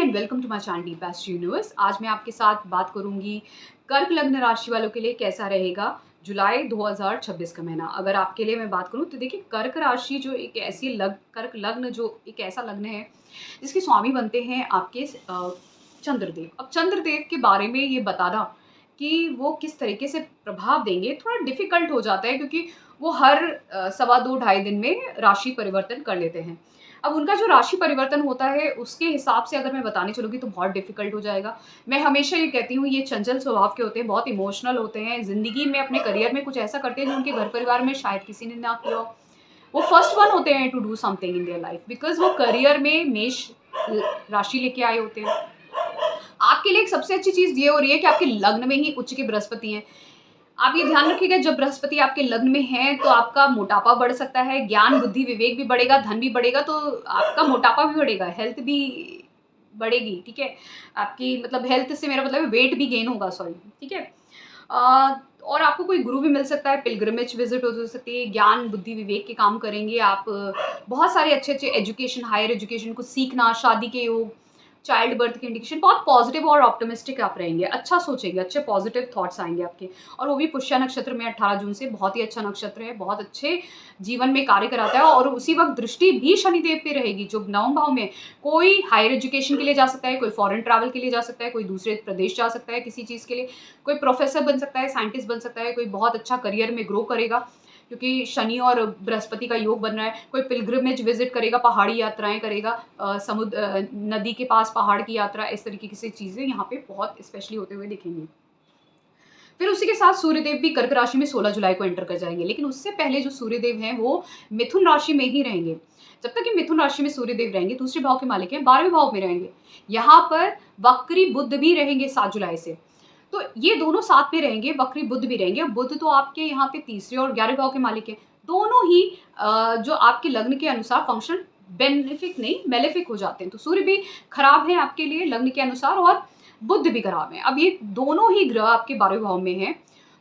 And welcome to my channel deep astro universe. आज मैं आपके साथ बात करूंगी कर्क लग्न राशि वालों के लिए कैसा रहेगा जुलाई 2026 का महीना। अगर आपके लिए मैं बात करूं तो देखिए, कर्क राशि जो एक ऐसी कर्क लग्न जो एक ऐसा लग्न है जिसके स्वामी बनते हैं आपके चंद्रदेव। अब चंद्रदेव के बारे में ये बताना कि वो किस तरीके से प्रभाव देंगे थोड़ा डिफिकल्ट हो जाता है, क्योंकि वो हर सवा दो ढाई दिन में राशि परिवर्तन कर लेते हैं। अब उनका जो राशि परिवर्तन होता है उसके हिसाब से अगर मैं बताने चलूँगी तो बहुत डिफ़िकल्ट हो जाएगा। मैं हमेशा ये कहती हूँ, ये चंचल स्वभाव के होते हैं, बहुत इमोशनल होते हैं, ज़िंदगी में अपने करियर में कुछ ऐसा करते हैं जो उनके घर परिवार में शायद किसी ने ना किया हो। वो फर्स्ट वन होते हैं to do something in their life, because वो करियर में मेष राशि लेके आए होते हैं। आपके लिए एक सबसे अच्छी चीज़ ये हो रही है कि आपके लग्न में ही उच्च के बृहस्पति हैं। आप ये ध्यान रखिएगा, जब बृहस्पति आपके लग्न में है तो आपका मोटापा बढ़ सकता है, ज्ञान बुद्धि विवेक भी बढ़ेगा, धन भी बढ़ेगा, तो आपका मोटापा भी बढ़ेगा, हेल्थ भी बढ़ेगी। ठीक है, आपकी मतलब हेल्थ से मेरा मतलब वेट भी गेन होगा, सॉरी। ठीक है, और आपको कोई गुरु भी मिल सकता है, पिलग्रिमेज विजिट हो सकती है, ज्ञान बुद्धि विवेक के काम करेंगे आप। बहुत सारे अच्छे अच्छे एजुकेशन, हायर एजुकेशन को सीखना, शादी के योग, चाइल्ड बर्थ के इंडिकेशन, बहुत पॉजिटिव और ऑप्टिमिस्टिक आप रहेंगे, अच्छा सोचेंगे, अच्छे पॉजिटिव थॉट्स आएंगे आपके। और वो भी पुष्य नक्षत्र में 18 जून से, बहुत ही अच्छा नक्षत्र है, बहुत अच्छे जीवन में कार्य कराता है। और उसी वक्त दृष्टि भी शनिदेव पे रहेगी जो नवम भाव में। कोई हायर एजुकेशन के लिए जा सकता है, कोई फॉरेन ट्रैवल के लिए जा सकता है, कोई दूसरे प्रदेश जा सकता है किसी चीज़ के लिए, कोई प्रोफेसर बन सकता है, साइंटिस्ट बन सकता है, कोई बहुत अच्छा करियर में ग्रो करेगा क्योंकि शनि और बृहस्पति का योग बन रहा है। कोई पिलग्रिमेज विजिट करेगा, पहाड़ी यात्राएं करेगा, समुद्र नदी के पास पहाड़ की यात्रा, इस तरीके की चीज़ें यहाँ पे बहुत स्पेशली होते हुए दिखेंगी। फिर उसी के साथ सूर्यदेव भी कर्क राशि में 16 जुलाई को एंटर कर जाएंगे, लेकिन उससे पहले जो सूर्यदेव हैं वो मिथुन राशि में ही रहेंगे। जब तक कि मिथुन राशि में सूर्यदेव रहेंगे, दूसरे भाव के मालिक हैं, 12वें भाव में रहेंगे। यहाँ पर वक्री बुध भी रहेंगे 7 जुलाई से। तो ये दोनों साथ में रहेंगे, वक्री बुध भी रहेंगे। बुध तो आपके यहाँ पे तीसरे और 11वें भाव के मालिक हैं। दोनों ही जो आपके लग्न के अनुसार फंक्शन बेनिफिक नहीं मेलेफिक हो जाते हैं। तो सूर्य भी खराब है आपके लिए लग्न के अनुसार, और बुध भी खराब है। अब ये दोनों ही ग्रह आपके 12वें भाव में हैं,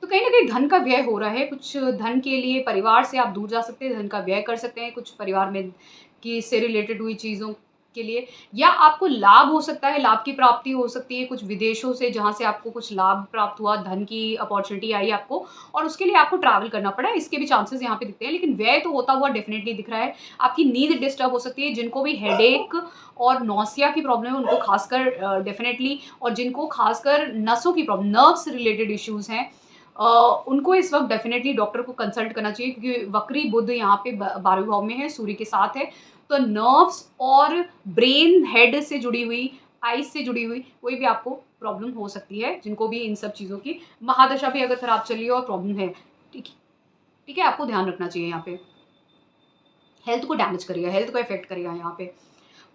तो कहीं ना कहीं धन का व्यय हो रहा है। कुछ धन के लिए परिवार से आप दूर जा सकते हैं, धन का व्यय कर सकते हैं कुछ परिवार में की से रिलेटेड हुई चीज़ों के लिए, या आपको लाभ हो सकता है, लाभ की प्राप्ति हो सकती है कुछ विदेशों से, जहाँ से आपको कुछ लाभ प्राप्त हुआ, धन की अपॉर्चुनिटी आई आपको और उसके लिए आपको ट्रैवल करना पड़ा, इसके भी चांसेस यहाँ पे दिखते हैं। लेकिन व्यय तो होता हुआ डेफिनेटली दिख रहा है। आपकी नींद डिस्टर्ब हो सकती है, जिनको भी हेडेक और नौसिया की प्रॉब्लम है उनको खासकर डेफिनेटली, और जिनको खासकर नसों की प्रॉब्लम, नर्व्स रिलेटेड इश्यूज हैं, उनको इस वक्त डेफिनेटली डॉक्टर को कंसल्ट करना चाहिए, क्योंकि वक्री बुध यहाँ पे 12वें भाव में है, सूर्य के साथ है। तो नर्व्स और ब्रेन, हेड से जुड़ी हुई, आइज से जुड़ी हुई कोई भी आपको प्रॉब्लम हो सकती है, जिनको भी इन सब चीज़ों की महादशा भी अगर खराब चल रही है और प्रॉब्लम है, ठीक है, आपको ध्यान रखना चाहिए। यहाँ पे हेल्थ को डैमेज करेगा, हेल्थ को इफेक्ट करेगा यहाँ पे।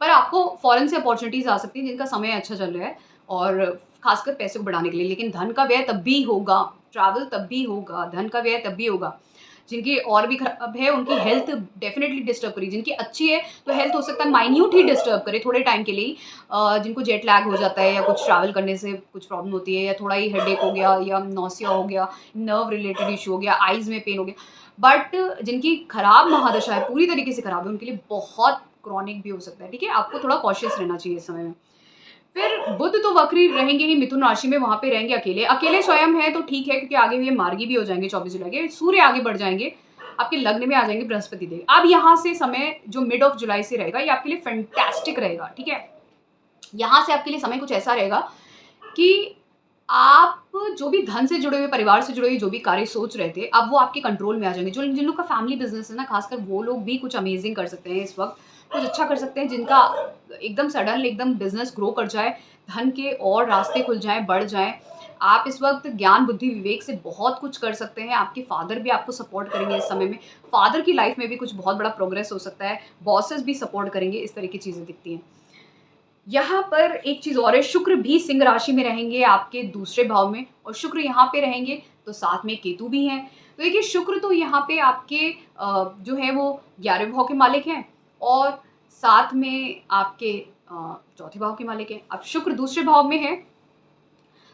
पर आपको फॉरेन से अपॉर्चुनिटीज आ सकती हैं जिनका समय अच्छा चल रहा है, और खासकर पैसे को बढ़ाने के लिए। लेकिन धन का व्यय तब भी होगा, ट्रैवल तब भी होगा, धन का व्यय तब भी होगा। जिनकी और भी खराब है उनकी हेल्थ डेफिनेटली डिस्टर्ब करेगी। जिनकी अच्छी है तो हेल्थ हो सकता है माइन्यूट ही डिस्टर्ब करे थोड़े टाइम के लिए ही। जिनको जेट लैग हो जाता है, या कुछ ट्रैवल करने से कुछ प्रॉब्लम होती है, या थोड़ा ही हेडेक हो गया, या नौसिया हो गया, नर्व रिलेटेड इशू हो गया, आइज में पेन हो गया। बट जिनकी खराब महादशा है, पूरी तरीके से खराब है, उनके लिए बहुत क्रॉनिक भी हो सकता है। ठीक है, आपको थोड़ा कॉशियस रहना चाहिए इस समय में। फिर बुध तो वक्री रहेंगे ही मिथुन राशि में, वहां पे रहेंगे अकेले। अकेले स्वयं है तो ठीक है, क्योंकि आगे हुए मार्गी भी हो जाएंगे 24 जुलाई के, सूर्य आगे बढ़ जाएंगे, आपके लग्न में आ जाएंगे बृहस्पति देव। अब यहाँ से समय जो मिड ऑफ जुलाई से रहेगा, ये आपके लिए फैंटास्टिक रहेगा। ठीक है, यहाँ से आपके लिए समय कुछ ऐसा रहेगा कि आप जो भी धन से जुड़े हुए, परिवार से जुड़े हुए जो भी कार्य सोच रहे थे, अब वो आपके कंट्रोल में आ जाएंगे। जो जिन लोग का फैमिली बिजनेस है ना, खासकर वो लोग भी कुछ अमेजिंग कर सकते हैं इस वक्त, कुछ अच्छा कर सकते हैं। जिनका एकदम सडन एकदम बिजनेस ग्रो कर जाए, धन के और रास्ते खुल जाएं, बढ़ जाएं, आप इस वक्त ज्ञान बुद्धि विवेक से बहुत कुछ कर सकते हैं। आपके फादर भी आपको सपोर्ट करेंगे इस समय में, फादर की लाइफ में भी कुछ बहुत बड़ा प्रोग्रेस हो सकता है, बॉसेस भी सपोर्ट करेंगे, इस तरह की चीज़ें दिखती हैं। यहाँ पर एक चीज और है, शुक्र भी सिंह राशि में रहेंगे आपके दूसरे भाव में, और शुक्र यहाँ पे रहेंगे तो साथ में केतु भी हैं। तो देखिए, शुक्र तो यहाँ पे आपके जो है वो 11वें भाव के मालिक हैं, और साथ में आपके चौथे भाव के मालिक हैं। अब शुक्र दूसरे भाव में है,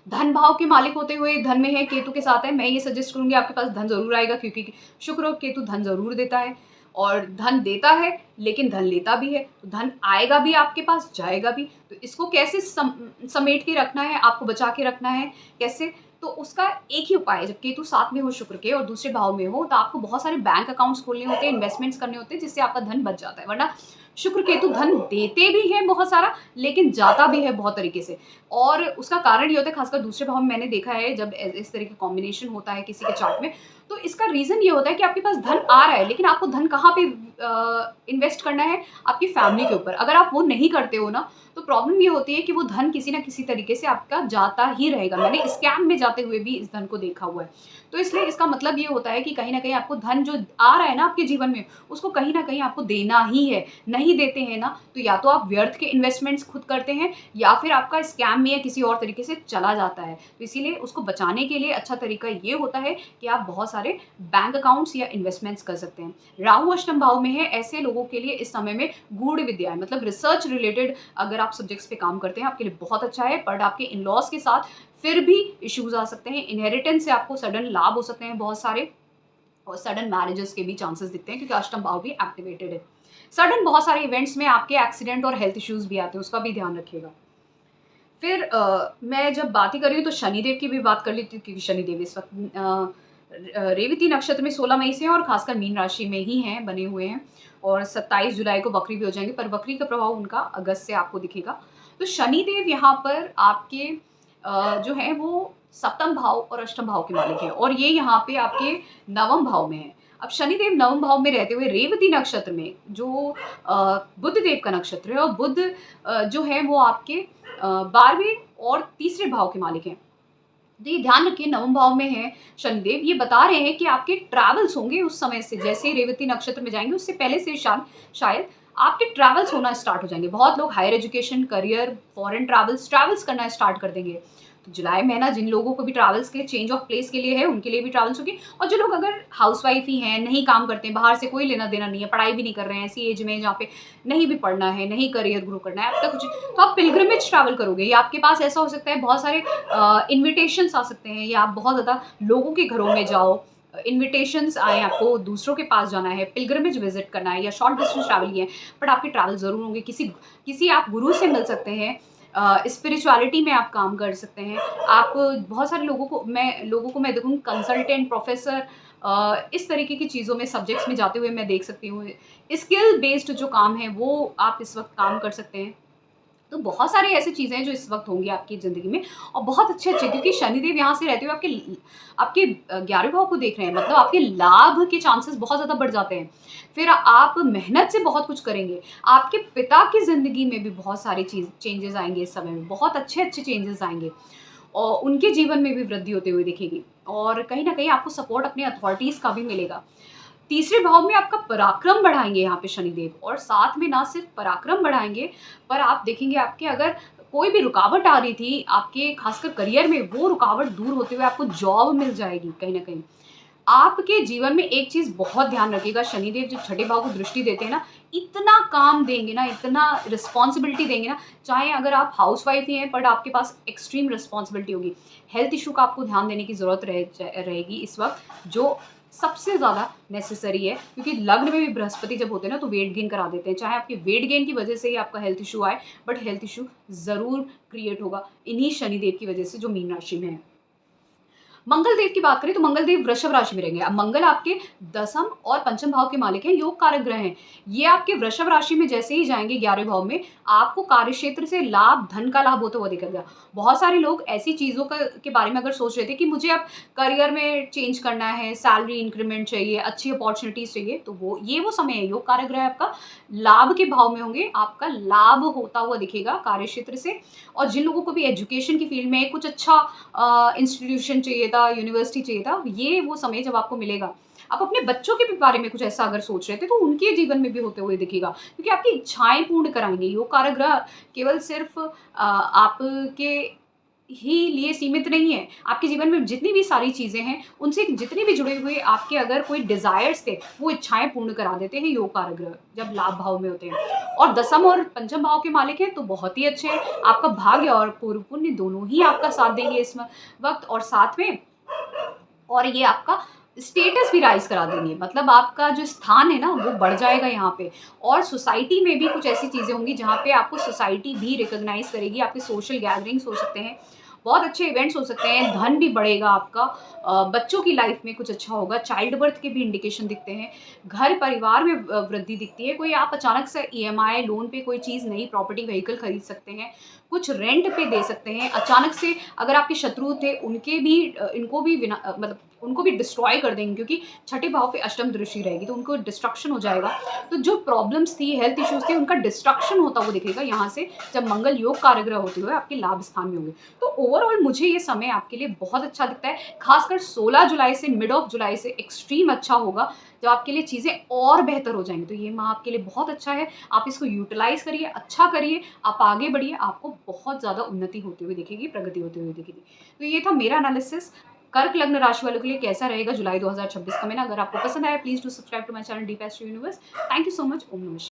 धन भाव के मालिक होते हुए धन में है, केतु के साथ है। मैं ये सजेस्ट करूंगी आपके पास धन जरूर आएगा, क्योंकि शुक्र और केतु धन जरूर देता है। और धन देता है लेकिन धन लेता भी है, तो धन आएगा भी आपके पास, जाएगा भी। तो इसको कैसे समेट के रखना है, आपको बचा के रखना है कैसे, तो उसका एक ही उपाय है, जब केतु साथ में हो शुक्र के और दूसरे भाव में हो, तो आपको बहुत सारे बैंक अकाउंट्स खोलने होते हैं, इन्वेस्टमेंट्स करने होते हैं, जिससे आपका धन बच जाता है। वरना शुक्र केतु धन देते भी हैं बहुत सारा, लेकिन जाता भी है बहुत तरीके से। और उसका कारण ये होता है, खासकर दूसरे भाव में मैंने देखा है, जब इस तरह के कॉम्बिनेशन होता है किसी के चार्ट में, तो इसका रीज़न ये होता है कि आपके पास धन आ रहा है, लेकिन आपको धन कहाँ पे इन्वेस्ट करना है, आपकी फैमिली के ऊपर। अगर आप वो नहीं करते हो ना, तो प्रॉब्लम ये होती है कि वो धन किसी ना किसी तरीके से आपका जाता ही रहेगा। मैंने स्कैम में जाते हुए भी इस धन को देखा हुआ है। तो इसलिए इसका मतलब ये होता है कि कहीं न कहीं आपको धन जो आ रहा है ना आपके जीवन में, उसको कहीं न कहीं आपको देना ही है। नहीं देते हैं ना, तो या तो आप व्यर्थ के इन्वेस्टमेंट्स खुद करते हैं, या फिर आपका स्कैम में या किसी और तरीके से चला जाता है। तो इसीलिए उसको बचाने के लिए अच्छा तरीका ये होता है कि आप बहुत सारे बैंक अकाउंट्स या इन्वेस्टमेंट्स कर सकते हैं। राहु अष्टम भाव में है, ऐसे लोगों के लिए इस समय में गूढ़ विद्याएँ, मतलब रिसर्च रिलेटेड अगर आप सब्जेक्ट्स पे काम करते हैं, आपके लिए बहुत अच्छा है। बट आपके इन-लॉज़ के साथ फिर भी इश्यूज़ आ सकते हैं। इनहेरिटेंस से आपको सडन लाभ हो सकते हैं बहुत सारे, और सडन मैरिजेस के भी चांसेस दिखते हैं, क्योंकि अष्टम भाव भी एक्टिवेटेड है। सडन बहुत सारे इवेंट्स में आपके एक्सीडेंट और हेल्थ इश्यूज़ भी आते हैं, उसका भी ध्यान रखिएगा। फिर मैं जब बात ही कर रही हूँ तो शनिदेव की भी बात कर लेती हूँ, क्योंकि शनिदेव इस वक्त रेवती नक्षत्र में 16 मई से हैं और खासकर मीन राशि में ही हैं, बने हुए हैं, और 27 जुलाई को वक्री भी हो जाएंगे, पर वक्री का प्रभाव उनका अगस्त से आपको दिखेगा। तो शनिदेव यहाँ पर आपके जो है वो सप्तम भाव और अष्टम भाव के मालिक हैं, और ये यहाँ पे आपके नवम भाव में है। अब शनिदेव नवम भाव में रहते हुए रेवती नक्षत्र में, जो बुध देव का नक्षत्र है, और बुध जो है वो आपके 12वें और तीसरे भाव के मालिक हैं। तो ये ध्यान रखिए, नवम भाव में है शनिदेव, ये बता रहे हैं कि आपके ट्रैवल्स होंगे उस समय से, जैसे ही रेवती नक्षत्र में जाएंगे उससे पहले से शायद आपके ट्रैवल्स होना स्टार्ट हो जाएंगे। बहुत लोग higher education, career, foreign travels करना स्टार्ट कर देंगे। तो जुलाई महीना जिन लोगों को भी ट्रैवल्स के चेंज ऑफ प्लेस के लिए है, उनके लिए भी ट्रैवल्स होगी। और जो लोग अगर हाउसवाइफ ही हैं, नहीं काम करते हैं, बाहर से कोई लेना देना नहीं है, पढ़ाई भी नहीं कर रहे हैं, ऐसी एज में जहाँ पे नहीं भी पढ़ना है, नहीं करियर ग्रो करना है, अब तक कुछ, तो आप पिलग्रिमेज ट्रैवल करोगे, या आपके पास ऐसा हो सकता है बहुत सारे इन्विटेशंस आ सकते हैं, या आप बहुत ज़्यादा लोगों के घरों में जाओ, इन्विटेशंस आए, आपको दूसरों के पास जाना है, पिलग्रिमेज विजिट करना है, या शॉर्ट डिस्टेंस ट्रैवल ही है, बट आपके ट्रैवल ज़रूर होंगे। किसी किसी आप गुरु से मिल सकते हैं, स्पिरिचुअलिटी में आप काम कर सकते हैं। आप बहुत सारे लोगों को मैं देखूँ कंसल्टेंट, प्रोफेसर, इस तरीके की चीज़ों में, सब्जेक्ट्स में जाते हुए मैं देख सकती हूँ। स्किल बेस्ड जो काम है वो आप इस वक्त काम कर सकते हैं। तो बहुत सारी ऐसी चीज़ें हैं जो इस वक्त होंगी आपकी ज़िंदगी में, और बहुत अच्छे-अच्छे, क्योंकि शनिदेव यहाँ से रहते हुए आपके 11वें भाव को देख रहे हैं, मतलब आपके लाभ के चांसेस बहुत ज़्यादा बढ़ जाते हैं। फिर आप मेहनत से बहुत कुछ करेंगे। आपके पिता की ज़िंदगी में भी बहुत सारी चेंजेस आएँगे इस समय में, बहुत अच्छे-अच्छे चेंजेस आएँगे, और उनके जीवन में भी वृद्धि होते हुए दिखेगी, और कहीं न कहीं आपको सपोर्ट अपने अथॉरिटीज़ का भी मिलेगा। तीसरे भाव में आपका पराक्रम बढ़ाएँगे यहाँ पे शनिदेव, और साथ में ना सिर्फ पराक्रम बढ़ाएँगे, पर आप देखेंगे आपके अगर कोई भी रुकावट आ रही थी आपके खासकर करियर में, वो रुकावट दूर होते हुए आपको जॉब मिल जाएगी कहीं न कहीं। आपके जीवन में एक चीज़ बहुत ध्यान रखिएगा, शनिदेव जब छठे भाव को दृष्टि देते हैं ना, इतना काम देंगे ना, इतना रिस्पॉन्सिबिलिटी देंगे ना, चाहे अगर आप हाउसवाइफ ही हैं, बट आपके पास एक्सट्रीम रिस्पॉन्सिबिलिटी होगी। हेल्थ इश्यू का आपको ध्यान देने की ज़रूरत रहेगी इस वक्त, जो सबसे ज़्यादा नेसेसरी है, क्योंकि लग्न में भी बृहस्पति जब होते हैं ना, तो वेट गेन करा देते हैं। चाहे आपके वेट गेन की वजह से ही आपका हेल्थ इश्यू आए, बट हेल्थ इश्यू ज़रूर क्रिएट होगा इन्हीं शनिदेव की वजह से, जो मीन राशि में है। मंगल देव की बात करें तो मंगल देव वृषभ राशि में रहेंगे। अब मंगल आपके दसम और पंचम भाव के मालिक हैं, योग कारक ग्रह हैं। ये आपके वृषभ राशि में जैसे ही जाएंगे 11वें भाव में, आपको कार्य क्षेत्र से लाभ, धन का लाभ होता हुआ दिखेगा। बहुत सारे लोग ऐसी चीज़ों के बारे में अगर सोच रहे थे कि मुझे अब करियर में चेंज करना है, सैलरी इंक्रीमेंट चाहिए, अच्छी अपॉर्चुनिटीज चाहिए, तो वो समय है। योग कारक ग्रह आपका लाभ के भाव में होंगे, आपका लाभ होता हुआ दिखेगा कार्य क्षेत्र से। और जिन लोगों को भी एजुकेशन की फील्ड में कुछ अच्छा इंस्टीट्यूशन चाहिए था, यूनिवर्सिटी चाहिए था, ये वो समय जब आपको मिलेगा। आप अपने बच्चों के भी बारे में कुछ ऐसा अगर सोच रहे थे, तो उनके जीवन में भी होते हुए दिखेगा, क्योंकि आपकी इच्छाएं पूर्ण कराएंगे। योग कारक ग्रह केवल सिर्फ आपके ही लिए सीमित नहीं है। आपके जीवन में जितनी भी सारी चीज़ें हैं, उनसे जितने भी जुड़े हुए आपके अगर कोई डिज़ायर्स थे, वो इच्छाएं पूर्ण करा देते हैं योग कारक ग्रह, जब लाभ भाव में होते हैं। और दसम और पंचम भाव के मालिक हैं, तो बहुत ही अच्छे हैं। आपका भाग्य और पूर्व पुण्य दोनों ही आपका साथ देंगे इस वक्त, और साथ में, और ये आपका स्टेटस भी राइज़ करा देंगे, मतलब आपका जो स्थान है ना वो बढ़ जाएगा यहाँ पे। और सोसाइटी में भी कुछ ऐसी चीज़ें होंगी जहाँ पे आपको सोसाइटी भी रिकॉग्नाइज़ करेगी, आपके सोशल गैदरिंग्स हो सकते हैं, बहुत अच्छे इवेंट्स हो सकते हैं, धन भी बढ़ेगा आपका, बच्चों की लाइफ में कुछ अच्छा होगा, चाइल्ड बर्थ के भी इंडिकेशन दिखते हैं, घर परिवार में वृद्धि दिखती है, कोई आप अचानक से ईएमआई लोन पे कोई चीज़ नई प्रॉपर्टी व्हीकल खरीद सकते हैं, कुछ रेंट पे दे सकते हैं, अचानक से अगर आपके शत्रु थे उनके भी इनको भी मतलब उनको भी डिस्ट्रॉय कर देंगे, क्योंकि छठे भाव पे अष्टम दृष्टि रहेगी तो उनको डिस्ट्रक्शन हो जाएगा। तो जो प्रॉब्लम्स थी, हेल्थ इश्यूज थे, उनका डिस्ट्रक्शन होता हुआ दिखेगा यहाँ से, जब मंगल योग कारग्रह होते हुए आपके लाभ स्थान में होंगे। तो ओवरऑल मुझे ये समय आपके लिए बहुत अच्छा दिखता है, खासकर 16 जुलाई से मिड ऑफ जुलाई से एक्सट्रीम अच्छा होगा, जब आपके लिए चीज़ें और बेहतर हो जाएंगी। तो ये माह आपके लिए बहुत अच्छा है, आप इसको यूटिलाइज करिए, अच्छा करिए, आप आगे बढ़िए, आपको बहुत ज़्यादा उन्नति होती हुई दिखेगी, प्रगति होती हुई दिखेगी। तो ये था मेरा एनालिसिस कर्क लग्न राशि वालों के लिए कैसा रहेगा जुलाई 2026 का महीना। अगर आपको पसंद आया please do subscribe to my channel deep astro Universe. Thank you so much. ओम नमः शिवाय।